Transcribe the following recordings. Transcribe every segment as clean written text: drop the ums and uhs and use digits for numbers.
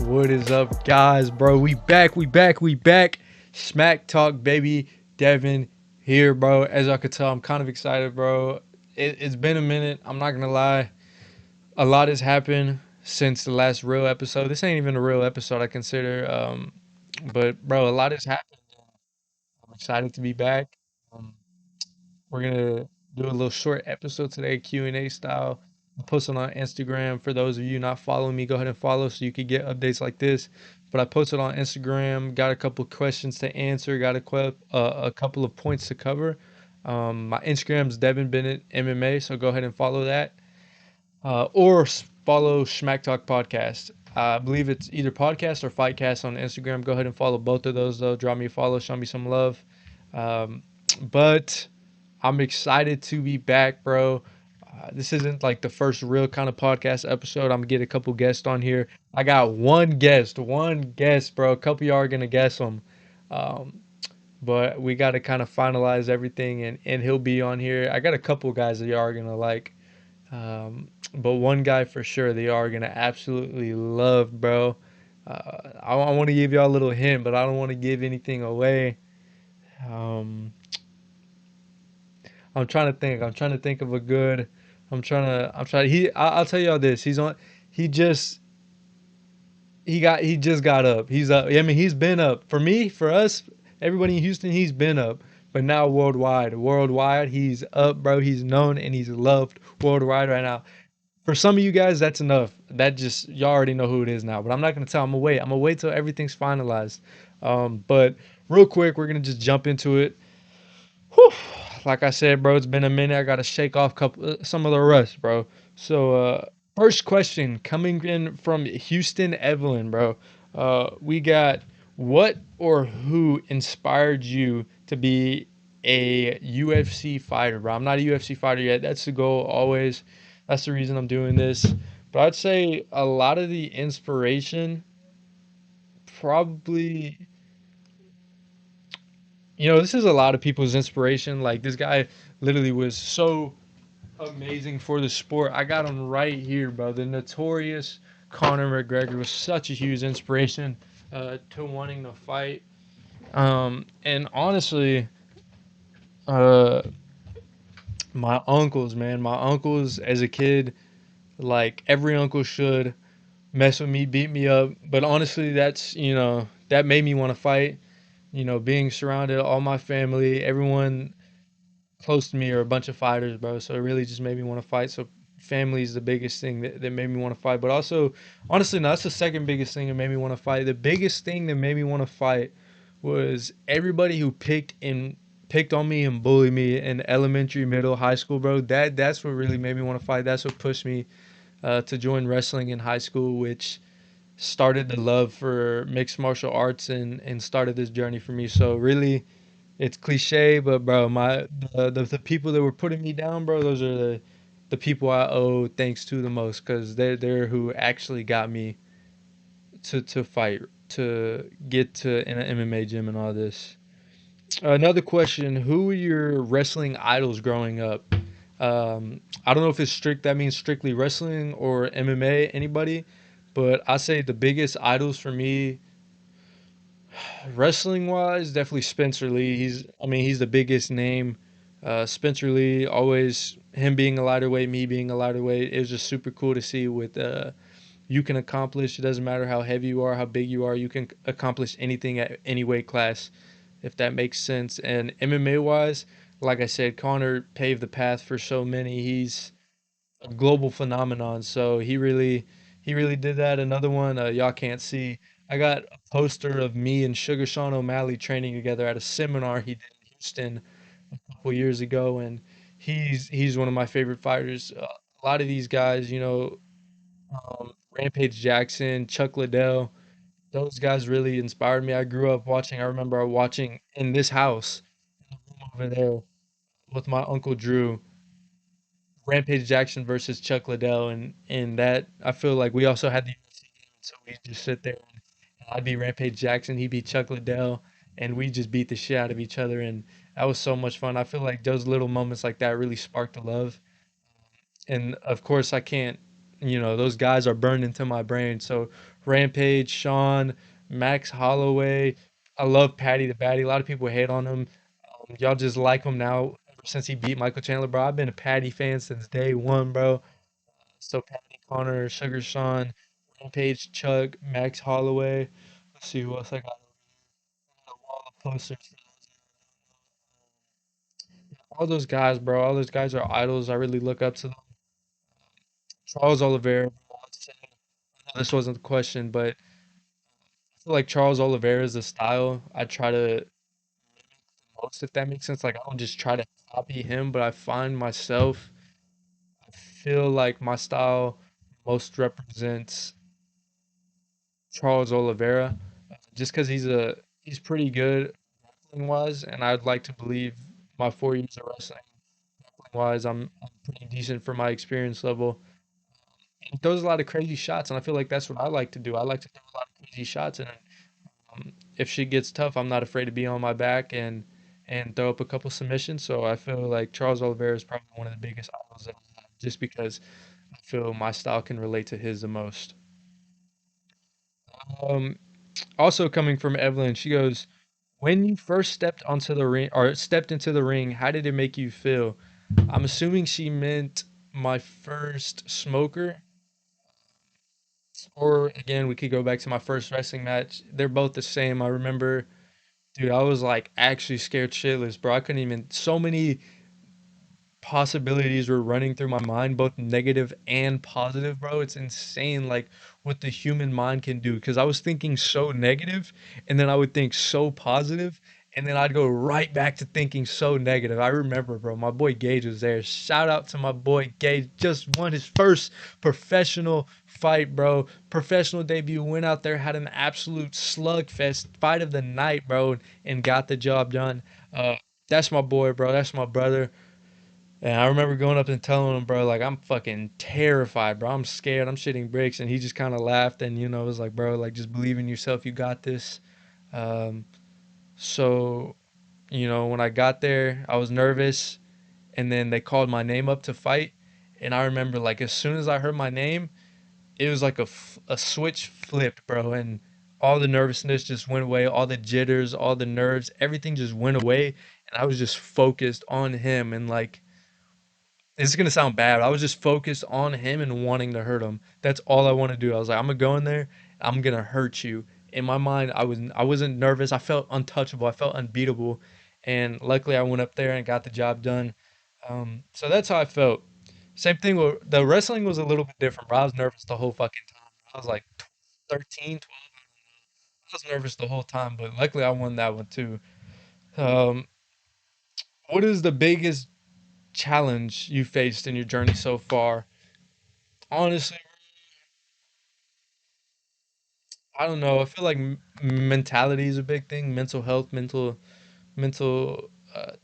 What is up, guys, bro? We back. Smack talk, baby. Devin here, bro. As I could tell, I'm kind of excited, bro. It's been a minute. I'm not gonna lie. A lot has happened since the last real episode. This ain't even a real episode, I consider. But bro, a lot has happened. I'm excited to be back. Um, we're gonna do a little short episode today, Q&A style. I'm posting on Instagram. For those of you not following me, go ahead and follow so you can get updates like this. But I posted on Instagram, got a couple of questions to answer, got a couple of points to cover. My Instagram's Devin Bennett MMA, so go ahead and follow that. Or follow Shmack Talk Podcast. I believe it's either podcast or fightcast on Instagram. Go ahead and follow both of those though. Drop me a follow, show me some love. Um, but I'm excited to be back, bro. This isn't like the first real kind of podcast episode. I'm gonna get a couple guests on here. I got one guest, bro. A couple y'all are gonna guess them, um, but we got to kind of finalize everything, and he'll be on here. I got a couple guys that y'all are gonna like, but one guy for sure they are gonna absolutely love, bro. I want to give y'all a little hint, but I don't want to give anything away. Um, I'm trying to think. I'm trying to think of a good. I'm trying. I'll tell y'all this. He's on. He just. He just got up. He's up. I mean, he's been up. For me, for us, everybody in Houston, he's been up. But now worldwide, he's up, bro. He's known and he's loved worldwide right now. For some of you guys, that's enough. That just y'all already know who it is now. But I'm not gonna tell. I'm gonna wait. I'm gonna wait till everything's finalized. But real quick, we're gonna just jump into it. Whew. Like I said, bro, it's been a minute. I gotta shake off some of the rust, bro. So, first question coming in from Houston Evelyn, bro. We got what or who inspired you to be a UFC fighter, bro? I'm not a UFC fighter yet. That's the goal always. That's the reason I'm doing this. But I'd say a lot of the inspiration probably, this is a lot of people's inspiration. Like this guy literally was so amazing for the sport. I got him right here, bro. The notorious Conor McGregor was such a huge inspiration to wanting to fight. And honestly, uh, my uncles, man, my uncles as a kid, like every uncle should mess with me, beat me up. But honestly, that made me want to fight. Being surrounded, all my family, everyone close to me are a bunch of fighters, bro. So it really just made me want to fight. So family is the biggest thing that made me want to fight. But also, honestly, no, that's the second biggest thing that made me want to fight. The biggest thing that made me want to fight was everybody who picked on me and bullied me in elementary, middle, high school, bro. That's what really made me want to fight. That's what pushed me to join wrestling in high school, which started the love for mixed martial arts and started this journey for me. So really, it's cliche, but bro, the people that were putting me down, bro, those are the people I owe thanks to the most, because they're who actually got me to fight, to get to in an MMA gym and all this. Another question: who were your wrestling idols growing up? I don't know if it's strict. That means strictly wrestling or MMA. Anybody, but I say the biggest idols for me, wrestling wise, definitely Spencer Lee. He's the biggest name. Spencer Lee, always him being a lighter weight, me being a lighter weight. It was just super cool to see what you can accomplish. It doesn't matter how heavy you are, how big you are. You can accomplish anything at any weight class, if that makes sense. And MMA wise, like I said, Connor paved the path for so many. He's a global phenomenon. So he really did that. Another one, y'all can't see. I got a poster of me and Sugar Sean O'Malley training together at a seminar he did in Houston a couple years ago, and he's one of my favorite fighters. A lot of these guys, Rampage Jackson, Chuck Liddell, those guys really inspired me. I grew up watching. I remember watching in this house over there with my uncle Drew, Rampage Jackson versus Chuck Liddell, and that I feel like we also had the UFC game, so we just sit there and I'd be Rampage Jackson, he'd be Chuck Liddell, and we just beat the shit out of each other, and that was so much fun. I feel like those little moments like that really sparked the love, and of course I can't those guys are burned into my brain. So Rampage, Sean, Max Holloway. I love Patty the Batty. A lot of people hate on him. Y'all just like him now ever since he beat Michael Chandler, bro. I've been a Patty fan since day one, bro. So Patty, Connor, Sugar Sean, Rampage, Chuck, Max Holloway. Let's see who else I got. A wall of posters. All those guys, bro. All those guys are idols. I really look up to them. Charles Oliveira, bro. I know this wasn't the question, but I feel like Charles Oliveira is the style I try to most, if that makes sense. Like I don't just try to copy him, but I find myself, I feel like my style most represents Charles Oliveira, just because he's pretty good wrestling wise, and I'd like to believe my 4 years of wrestling wise, I'm pretty decent for my experience level. He throws a lot of crazy shots, and I feel like that's what I like to do. I like to throw a lot of crazy shots, and if shit gets tough, I'm not afraid to be on my back and throw up a couple submissions. So I feel like Charles Oliveira is probably one of the biggest idols that I have, just because I feel my style can relate to his the most. Um, Also coming from Evelyn, she goes, "When you first stepped onto the ring or stepped into the ring, how did it make you feel?" I'm assuming she meant my first smoker, or again, we could go back to my first wrestling match. They're both the same. I remember, dude, I was like actually scared shitless, bro. I couldn't even, so many possibilities were running through my mind, both negative and positive, bro. It's insane, like what the human mind can do. Because I was thinking so negative, and then I would think so positive, and then I'd go right back to thinking so negative. I remember, bro, my boy Gage was there. Shout out to my boy Gage. Just won his first professional fight, bro. Professional debut. Went out there, had an absolute slugfest fight of the night, bro, and got the job done. Uh, that's my boy, bro. That's my brother. And I remember going up and telling him, bro, like I'm fucking terrified, bro. I'm scared. I'm shitting bricks. And he just kind of laughed and was like, bro, like just believe in yourself. You got this. Um, so when I got there, I was nervous, and then they called my name up to fight. And I remember, like as soon as I heard my name, it was like a switch flipped, bro, and all the nervousness just went away, all the jitters, all the nerves, everything just went away, and I was just focused on him and like this is gonna sound bad. I was just focused on him and wanting to hurt him. That's all I want to do. I was like, I'm gonna go in there. I'm gonna hurt you. In my mind, I wasn't nervous. I felt untouchable. I felt unbeatable. And luckily, I went up there and got the job done. So that's how I felt. Same thing with the wrestling was a little bit different, bro. I was nervous the whole fucking time. I was like 13, 12. I was nervous the whole time, but luckily I won that one too. Um, what is the biggest challenge you faced in your journey so far? Honestly, I don't know. I feel like mentality is a big thing. Mental health, mental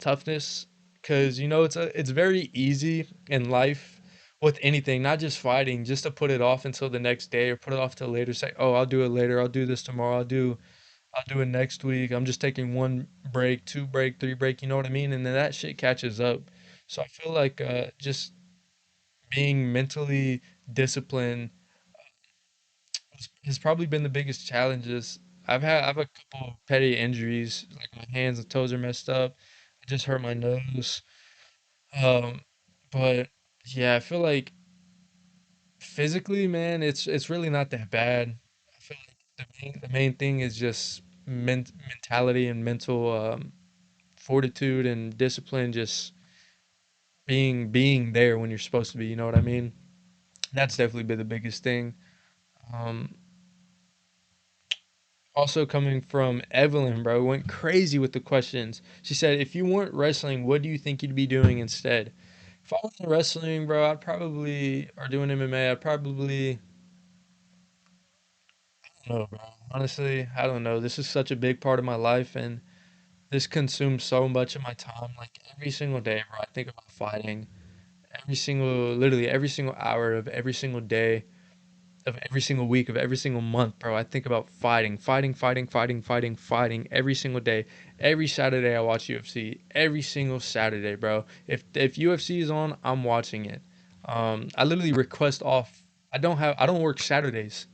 toughness. Because it's very easy in life with anything, not just fighting, just to put it off until the next day or put it off till later. Say, oh, I'll do it later. I'll do this tomorrow. I'll do it next week. I'm just taking one break, two break, three break. You know what I mean? And then that shit catches up. So I feel like just being mentally disciplined has probably been the biggest challenges. I have a couple petty injuries, like my hands and toes are messed up. I just hurt my nose. Um, but yeah, I feel like physically, man, it's really not that bad. I feel like the main thing is just mentality and mental fortitude and discipline, just being there when you're supposed to be. You know what I mean? That's definitely been the biggest thing. Um, Also coming from Evelyn, bro, went crazy with the questions. She said, "If you weren't wrestling, what do you think you'd be doing instead?" If I wasn't wrestling, bro, I'd probably, or doing MMA, I'd probably, I don't know, bro. Honestly, I don't know. This is such a big part of my life, and this consumes so much of my time. Like every single day, bro, I think about fighting. Literally every single hour of every single day, of every single week, of every single month, bro. I think about fighting, fighting, fighting, fighting, fighting, fighting every single day. Every Saturday I watch UFC. Every single Saturday, bro. If UFC is on, I'm watching it. I literally request off. I don't work Saturdays.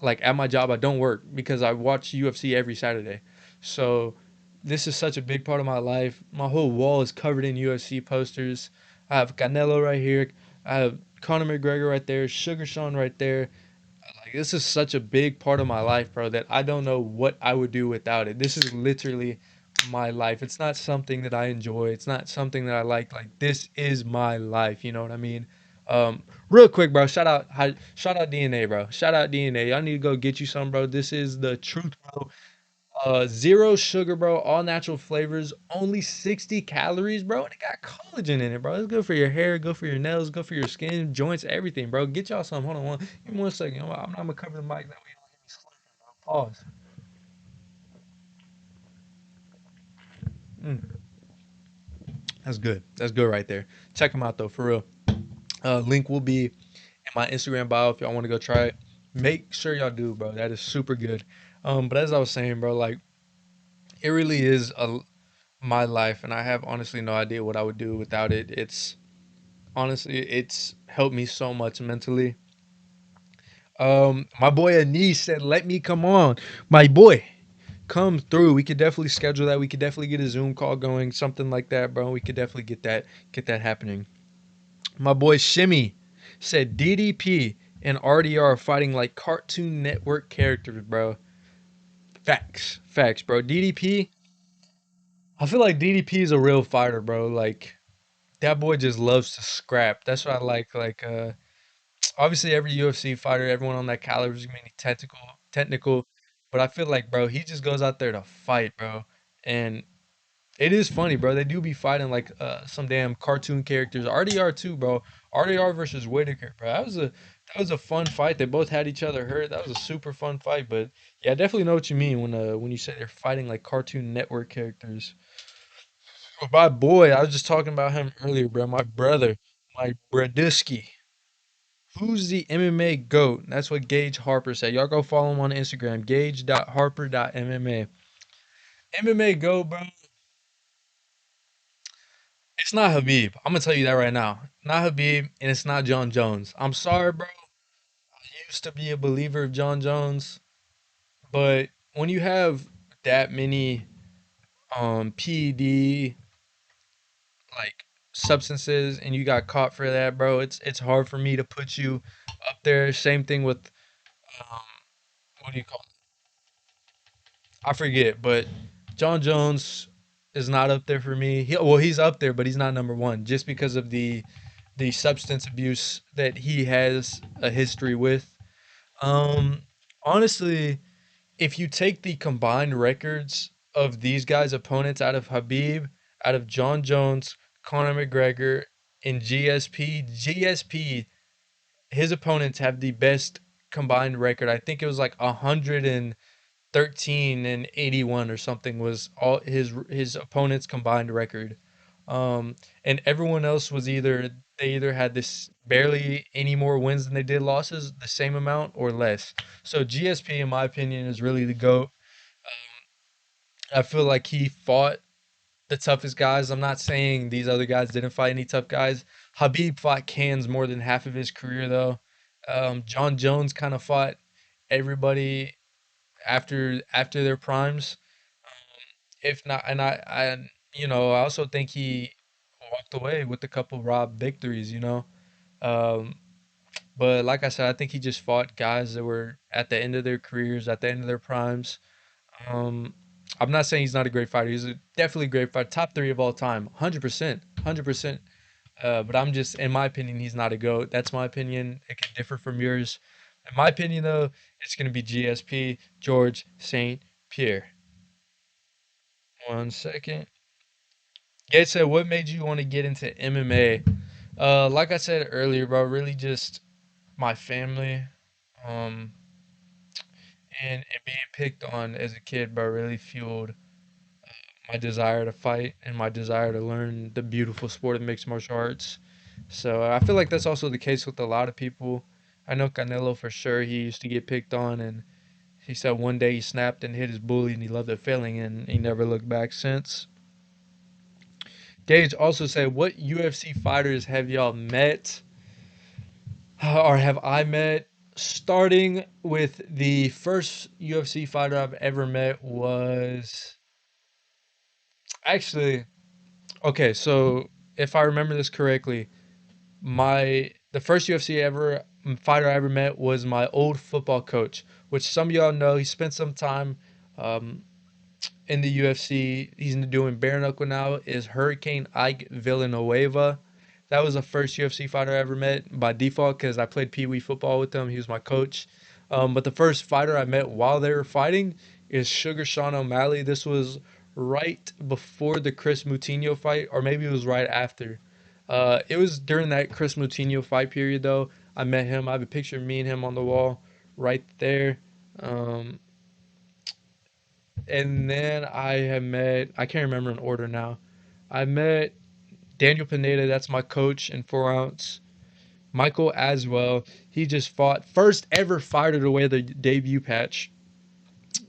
Like at my job, I don't work because I watch UFC every Saturday. So this is such a big part of my life. My whole wall is covered in UFC posters. I have Canelo right here. I have Conor McGregor right there. Sugar Sean right there. Like this is such a big part of my life, bro, that I don't know what I would do without it. This is literally my life. It's not something that I enjoy. It's not something that I like. Like this is my life. You know what I mean? Real quick, bro. Shout out DNA, bro. Shout out DNA. Y'all need to go get you some, bro. This is the truth, bro. Zero sugar, bro. All natural flavors. Only 60 calories, bro. And it got collagen in it, bro. It's good for your hair, good for your nails, good for your skin, joints, everything, bro. Get y'all some. Hold on give me 1 second. I'm gonna cover the mic that way you don't hear me slurping, bro. Pause. Mm, that's good. That's good right there. Check them out though, for real. Link will be in my Instagram bio if y'all want to go try it. Make sure y'all do, bro. That is super good. But as I was saying, bro, like it really is my life, and I have honestly no idea what I would do without it. It's honestly, it's helped me so much mentally. My boy Anish said, "Let me come on, my boy, come through. We could definitely schedule that. We could definitely get a Zoom call going, something like that, bro. We could definitely get that happening." My boy Shimmy said, "DDP and RDR fighting like Cartoon Network characters, bro. Facts, bro. DDP, I feel like DDP is a real fighter, bro. Like that boy just loves to scrap. That's what I like. Obviously every UFC fighter, everyone on that caliber is gonna be technical, but I feel like, bro, he just goes out there to fight, bro. And it is funny, bro. They do be fighting like some damn cartoon characters. RDR too, bro. RDR versus Whitaker, bro. That was a fun fight. They both had each other hurt. That was a super fun fight. But yeah, I definitely know what you mean when you say they're fighting like Cartoon Network characters. Oh, my boy, I was just talking about him earlier, bro. My brother, my Bradusky. Who's the MMA GOAT? That's what Gage Harper said. Y'all go follow him on Instagram, gage.harper.mma. MMA GOAT, bro. It's not Habib. I'm gonna tell you that right now. Not Habib, and it's not John Jones. I'm sorry, bro. I used to be a believer of John Jones, but when you have that many PED like substances and you got caught for that, bro, it's hard for me to put you up there. Same thing with um, what do you call I forget, but John Jones is not up there for me. He's up there, but he's not number one just because of the substance abuse that he has a history with. Um, Honestly, if you take the combined records of these guys' opponents out of Habib, out of John Jones, Conor McGregor, and GSP, his opponents have the best combined record. I think it was like 113 and 81 or something was all his opponent's combined record. Um, and everyone else was they either had this barely any more wins than they did losses, the same amount or less. So GSP, in my opinion, is really the GOAT. I feel like he fought the toughest guys. I'm not saying these other guys didn't fight any tough guys. Habib fought cans more than half of his career, though. John Jones kind of fought everybody after their primes. If not, I also think he walked away with a couple rob victories. Um, but like I said, I think he just fought guys that were at the end of their careers, at the end of their primes. Um, I'm not saying he's not a great fighter. He's definitely a great fighter, top three of all time, 100%, 100%. But I'm just, in my opinion, he's not a goat. That's my opinion. It can differ from yours. In my opinion, though, it's going to be GSP, George St. Pierre. 1 second. Gates said, "What made you want to get into MMA?" Like I said earlier, bro, really just my family, um, and being picked on as a kid, bro, really fueled my desire to fight and my desire to learn the beautiful sport of mixed martial arts. So I feel like that's also the case with a lot of people. I know Canelo for sure. He used to get picked on, and he said one day he snapped and hit his bully, and he loved it failing, and he never looked back since. Gage also said, "What UFC fighters have y'all met?" or have I met? Starting with the first UFC fighter I've ever met was actually okay. So if I remember this correctly, the first UFC ever fighter I ever met was my old football coach, which some of y'all know. He spent some time um, in the UFC. He's doing bare knuckle now. Is Hurricane Ike Villanueva. That was the first UFC fighter I ever met by default because I played Pee Wee football with him. He was my coach. But the first fighter I met while they were fighting is Sugar Sean O'Malley. This was right before the Chris Moutinho fight, or maybe it was right after. It was during that Chris Moutinho fight period, though. I met him. I have a picture of me and him on the wall right there. Um, and then I have met, I can't remember in order now. I met Daniel Pineda, that's my coach in 4 ounce. Michael Aswell, he just fought, first ever fighter to wear the debut patch.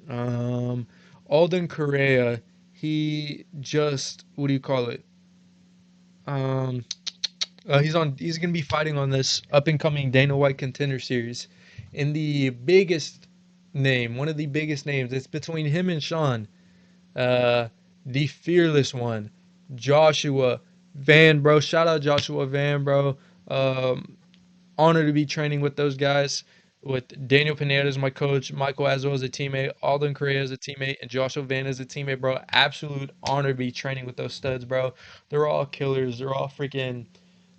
Um, Alden Correa, he just, what do you call it? Um, he's gonna be fighting on this up and coming Dana White Contender Series. In the biggest name, one of the biggest names, it's between him and Sean. The fearless one, Joshua Van, bro. Shout out Joshua Van, bro. Um, Honored to be training with those guys. With Daniel Pineda as my coach, Michael Aswell as a teammate, Alden Correa as a teammate, and Joshua Van as a teammate, bro. Absolute honor to be training with those studs, bro. They're all killers. They're all freaking.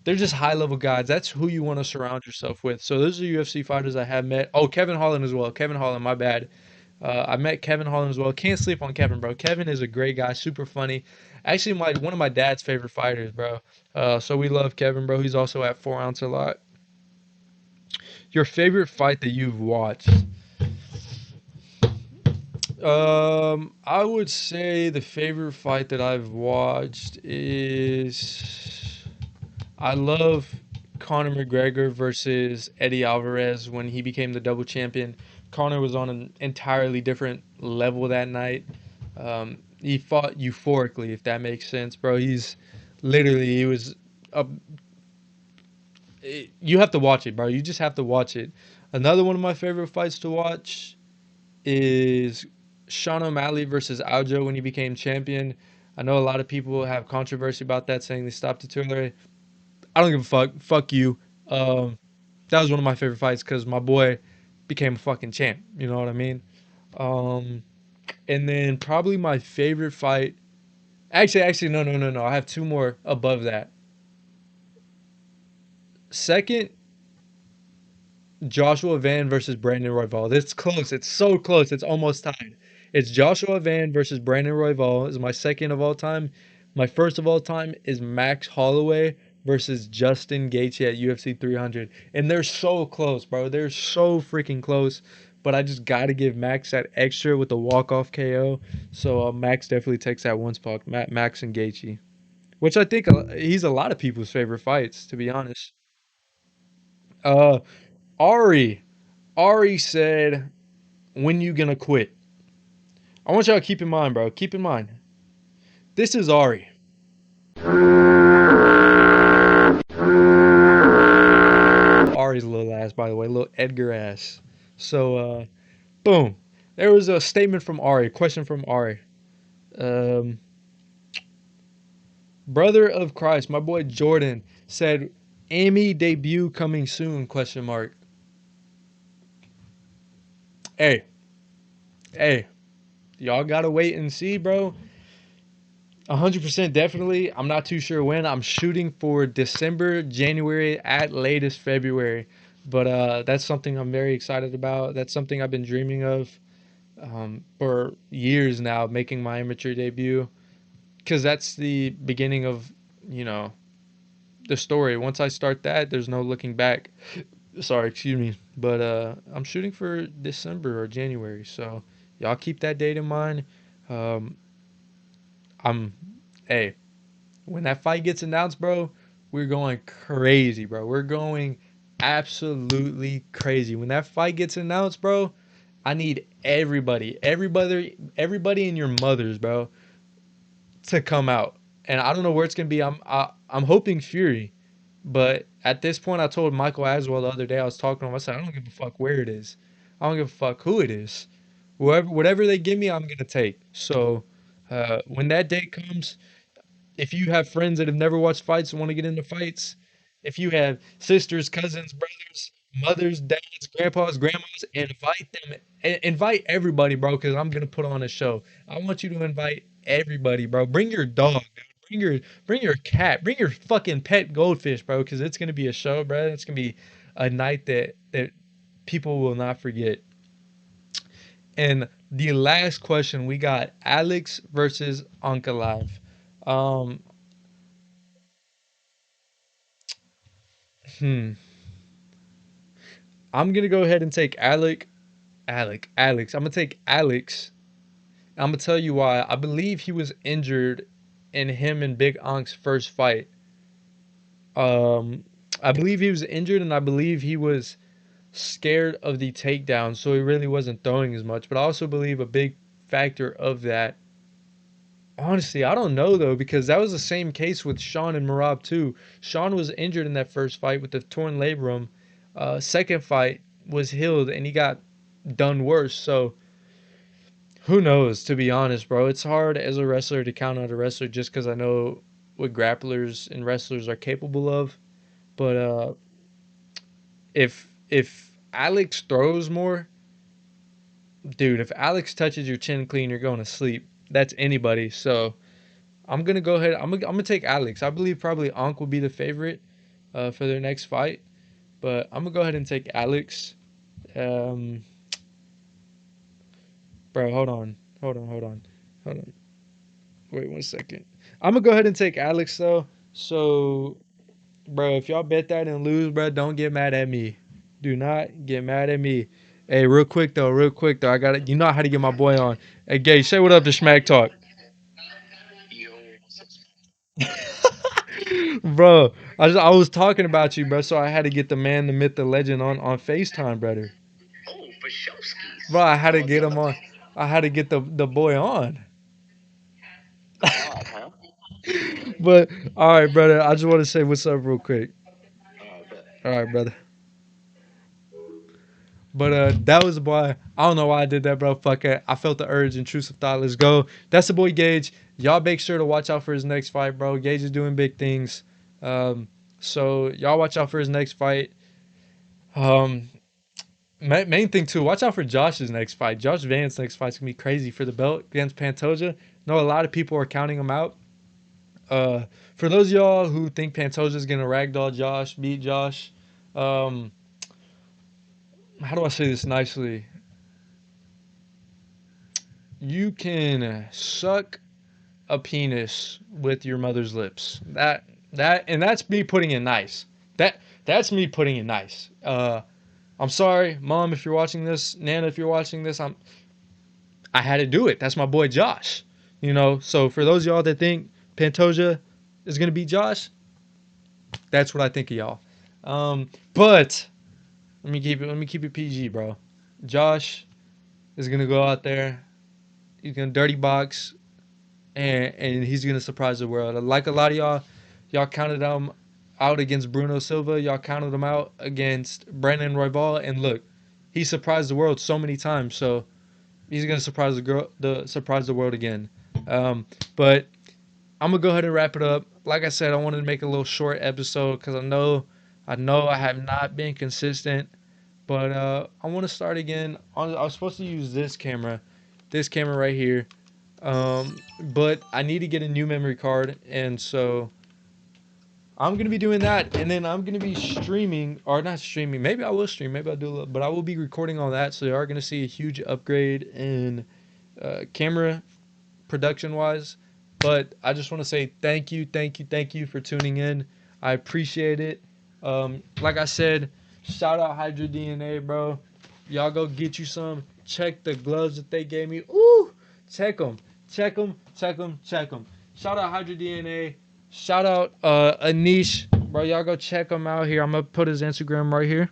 They're just high level guys. That's who you want to surround yourself with. So those are UFC fighters I have met. Oh, Kevin Holland as well. Kevin Holland, my bad. I met Kevin Holland as well. Can't sleep on Kevin, bro. Kevin is a great guy, super funny. Actually, my one of my dad's favorite fighters, bro. So we love Kevin, bro. He's also at 4 ounce a lot. Your favorite fight that you've watched? I would say the favorite fight that I've watched is I love Conor McGregor versus Eddie Alvarez when he became the double champion. Conor was on an entirely different level that night. He fought euphorically, if that makes sense, bro. He was. A, you have to watch it, bro. You just have to watch it. Another one of my favorite fights to watch is Sean O'Malley versus Aljo when he became champion. I know a lot of people have controversy about that, saying they stopped it too early. I don't give a fuck. Fuck you. Um, that was one of my favorite fights because my boy became a fucking champ. You know what I mean? Um, and then probably my favorite fight. Actually, no, no, no, no. I have two more above that. Second, Joshua Van versus Brandon Royval. It's close. It's so close. It's almost tied. It's Joshua Van versus Brandon Royval is my second of all time. My first of all time is Max Holloway versus Justin Gaethje at UFC 300. And they're so close, bro. They're so freaking close. But I just got to give Max that extra with the walk-off KO. So Max definitely takes that one spot. Max and Gaethje. Which I think he's a lot of people's favorite fights, to be honest. Uh, Ari. Ari said, "When you gonna quit?" I want y'all to keep in mind, bro. Keep in mind, this is Ari. Ari's little ass, by the way, little Edgar ass. So, boom. There was a statement from Ari, a question from Ari. Um, Brother of Christ, my boy Jordan said, "Amy debut coming soon?" Question mark. Hey, hey, y'all gotta wait and see, bro. 100% definitely. I'm not too sure when. I'm shooting for December, January, at latest February. But that's something I'm very excited about. That's something I've been dreaming of for years now, making my amateur debut. Because that's the beginning of, you know, the story. Once I start that, there's no looking back. Sorry, excuse me. But I'm shooting for December or January. So y'all keep that date in mind. Um, I'm, hey, when that fight gets announced, bro, we're going crazy, bro. We're going absolutely crazy. When that fight gets announced, bro, I need everybody and your mothers, bro, to come out. And I don't know where it's gonna be. I'm hoping Fury. But at this point, I told Michael Aswell the other day, I was talking to him, I said, I don't give a fuck where it is. I don't give a fuck who it is. Whatever they give me, I'm going to take. So when that day comes, if you have friends that have never watched fights and want to get into fights, if you have sisters, cousins, brothers, mothers, dads, grandpas, grandmas, invite them. Invite everybody, bro, because I'm gonna put on a show. I want you to invite everybody, bro. Bring your dog, dude. Bring your cat. Bring your fucking pet goldfish, bro, because it's gonna be a show, bro. It's gonna be a night that people will not forget. And the last question we got Alex versus Ankalaev. Um, hmm. I'm gonna go ahead and take Alex. I'm gonna take Alex. I'm gonna tell you why. I believe he was injured in him and Big Ank's first fight. Um, I believe he was injured, and I believe he was scared of the takedown, so he really wasn't throwing as much. But I also believe a big factor of that. Honestly, I don't know though, because that was the same case with Sean and Marab too. Sean was injured in that first fight with the torn labrum. Second fight was healed, and he got done worse. So who knows? To be honest, bro, it's hard as a wrestler to count out a wrestler just because I know what grapplers and wrestlers are capable of. But if Alex throws more, dude, if Alex touches your chin clean, you're going to sleep. That's anybody. So I'm gonna go ahead. I'm gonna take Alex. I believe probably Ankh will be the favorite for their next fight, but I'm gonna go ahead and take Alex. Um, bro, hold on. Wait 1 second. I'm gonna go ahead and take Alex though. So, bro, if y'all bet that and lose, bro, don't get mad at me. Do not get mad at me. Hey, real quick though, I got to You know how to get my boy on. Hey, Gay, say what up to Shmack Talk. Bro, I was talking about you, bro, so I had to get the man, the myth, the legend on FaceTime, brother. Bro, I had to get him on. I had to get the boy on. But all right, brother. I just want to say what's up real quick. All right, brother. But that was the boy. I don't know why I did that, bro. Fuck it. I felt the urge, intrusive thought. Let's go. That's the boy Gage. Y'all make sure to watch out for his next fight, bro. Gage is doing big things. Um, so y'all watch out for his next fight. Um, main thing too, watch out for Josh's next fight. Josh Vance's next fight's gonna be crazy for the belt against Pantoja. Know a lot of people are counting him out. For those of y'all who think Pantoja's gonna ragdoll Josh, beat Josh, um, how do I say this nicely? You can suck a penis with your mother's lips. That's me putting it nice. That's me putting it nice. I'm sorry, mom, if you're watching this, Nana, if you're watching this, I had to do it. That's my boy Josh. So for those of y'all that think Pantoja is gonna beat Josh, that's what I think of y'all. But let me keep it PG, bro. Josh is gonna go out there. He's gonna dirty box, and he's gonna surprise the world. Like a lot of y'all counted him out against Bruno Silva. Y'all counted him out against Brandon Royval, and look, he surprised the world so many times. So he's gonna surprise the world again. But I'm gonna go ahead and wrap it up. Like I said, I wanted to make a little short episode because I know I have not been consistent, but I want to start again. I was supposed to use this camera right here, but I need to get a new memory card, and so I'm gonna be doing that, and then I'm gonna be streaming or not streaming. Maybe I will stream. Maybe I'll do a little, but I will be recording all that. So you are gonna see a huge upgrade in camera production wise. But I just want to say thank you for tuning in. I appreciate it. Like I said, shout out Hydra DNA, bro. Y'all go get you some. Check the gloves that they gave me. Ooh, check them, check them. Shout out Hydra DNA. Shout out Anish, bro. Y'all go check him out here. I'm gonna put his Instagram right here.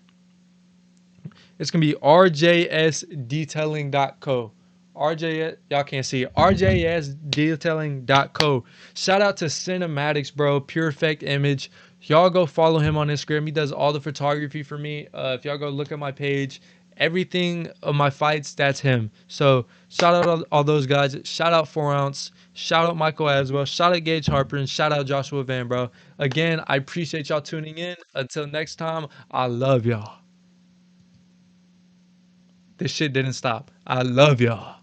It's gonna be rjsdetailing.co. RJ, y'all can't see it. rjsdetailing.co. Shout out to Cinematics, bro. Pure Effect Image. Y'all go follow him on Instagram. He does all the photography for me. If y'all go look at my page, everything of my fights, that's him. So shout out all those guys. Shout out 4 ounce. Shout out Michael Aswell. Shout out Gage Harper, and shout out Joshua Van, bro. Again, I appreciate y'all tuning in. Until next time, I love y'all. This shit didn't stop. I love y'all.